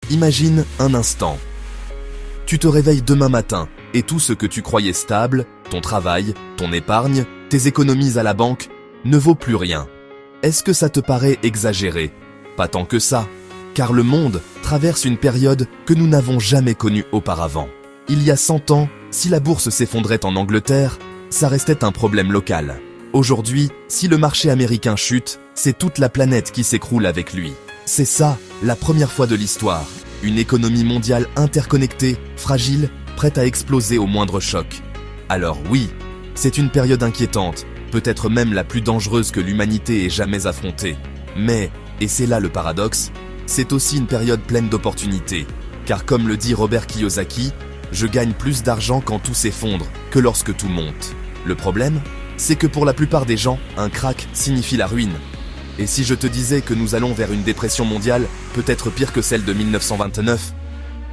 Imagine un instant. Tu te réveilles demain matin et tout ce que tu croyais stable, ton travail, ton épargne, tes économies à la banque, ne vaut plus rien. Est-ce que ça te paraît exagéré? Pas tant que ça, car le monde traverse une période que nous n'avons jamais connue auparavant. Il y a 100 ans, si la bourse s'effondrait en Angleterre, ça restait un problème local. Aujourd'hui, si le marché américain chute, c'est toute la planète qui s'écroule avec lui. C'est ça, la première fois de l'histoire. Une économie mondiale interconnectée, fragile, prête à exploser au moindre choc. Alors oui, c'est une période inquiétante, peut-être même la plus dangereuse que l'humanité ait jamais affrontée. Mais, et c'est là le paradoxe, c'est aussi une période pleine d'opportunités. Car comme le dit Robert Kiyosaki, je gagne plus d'argent quand tout s'effondre que lorsque tout monte. Le problème, c'est que pour la plupart des gens, un krach signifie la ruine. Et si je te disais que nous allons vers une dépression mondiale, peut-être pire que celle de 1929,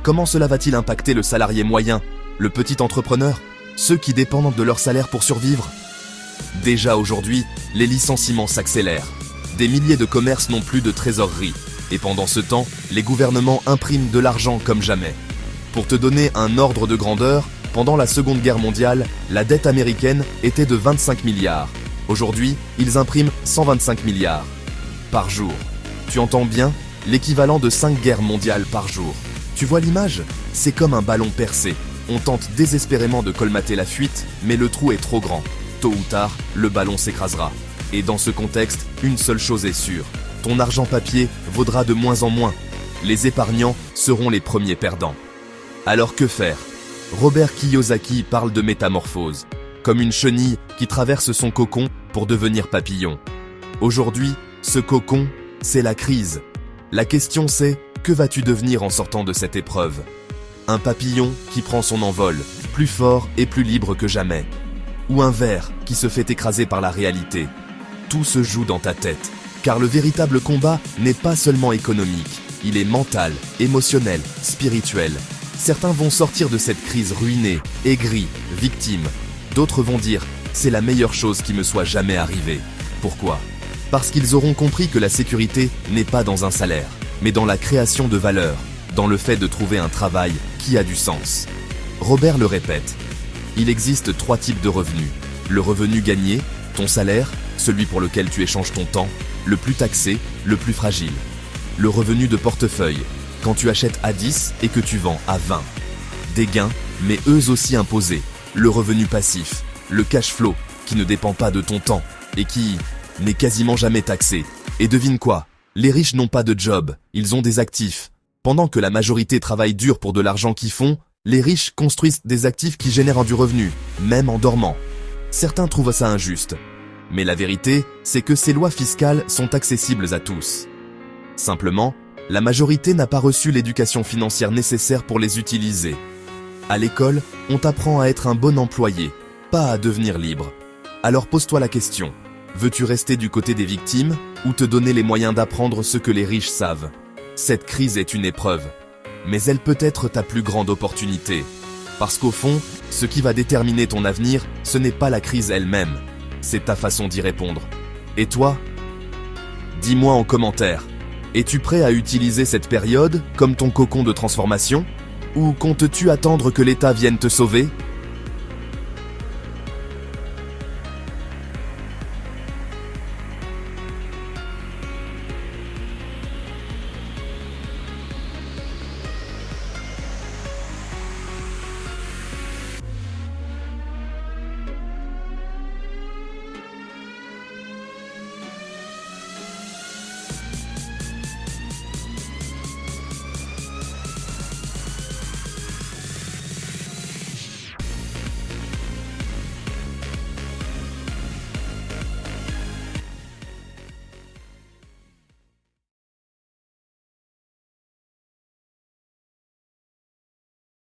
comment cela va-t-il impacter le salarié moyen, le petit entrepreneur, ceux qui dépendent de leur salaire pour survivre? Déjà aujourd'hui, les licenciements s'accélèrent. Des milliers de commerces n'ont plus de trésorerie. Et pendant ce temps, les gouvernements impriment de l'argent comme jamais. Pour te donner un ordre de grandeur, pendant la Seconde Guerre mondiale, la dette américaine était de 25 milliards. Aujourd'hui, ils impriment 125 milliards. Par jour. Tu entends bien? L'équivalent de 5 guerres mondiales par jour. Tu vois l'image? C'est comme un ballon percé. On tente désespérément de colmater la fuite, mais le trou est trop grand. Tôt ou tard, le ballon s'écrasera. Et dans ce contexte, une seule chose est sûre. Ton argent papier vaudra de moins en moins. Les épargnants seront les premiers perdants. Alors que faire? Robert Kiyosaki parle de métamorphose, comme une chenille qui traverse son cocon pour devenir papillon. Aujourd'hui, ce cocon, c'est la crise. La question c'est, que vas-tu devenir en sortant de cette épreuve? Un papillon qui prend son envol, plus fort et plus libre que jamais. Ou un ver qui se fait écraser par la réalité. Tout se joue dans ta tête, car le véritable combat n'est pas seulement économique, il est mental, émotionnel, spirituel. Certains vont sortir de cette crise ruinés, aigris, victimes. D'autres vont dire « c'est la meilleure chose qui me soit jamais arrivée ». Pourquoi? Parce qu'ils auront compris que la sécurité n'est pas dans un salaire, mais dans la création de valeur, dans le fait de trouver un travail qui a du sens. Robert le répète, il existe 3 types de revenus. Le revenu gagné, ton salaire, celui pour lequel tu échanges ton temps, le plus taxé, le plus fragile. Le revenu de portefeuille, quand tu achètes à 10 et que tu vends à 20. Des gains, mais eux aussi imposés. Le revenu passif, le cash flow, qui ne dépend pas de ton temps et qui n'est quasiment jamais taxé. Et devine quoi? Les riches n'ont pas de job, ils ont des actifs. Pendant que la majorité travaille dur pour de l'argent qu'ils font, les riches construisent des actifs qui génèrent du revenu, même en dormant. Certains trouvent ça injuste. Mais la vérité, c'est que ces lois fiscales sont accessibles à tous. Simplement, la majorité n'a pas reçu l'éducation financière nécessaire pour les utiliser. À l'école, on t'apprend à être un bon employé, pas à devenir libre. Alors pose-toi la question, veux-tu rester du côté des victimes ou te donner les moyens d'apprendre ce que les riches savent? Cette crise est une épreuve, mais elle peut être ta plus grande opportunité. Parce qu'au fond, ce qui va déterminer ton avenir, ce n'est pas la crise elle-même, c'est ta façon d'y répondre. Et toi? Dis-moi en commentaire. Es-tu prêt à utiliser cette période comme ton cocon de transformation? Ou comptes-tu attendre que l'État vienne te sauver?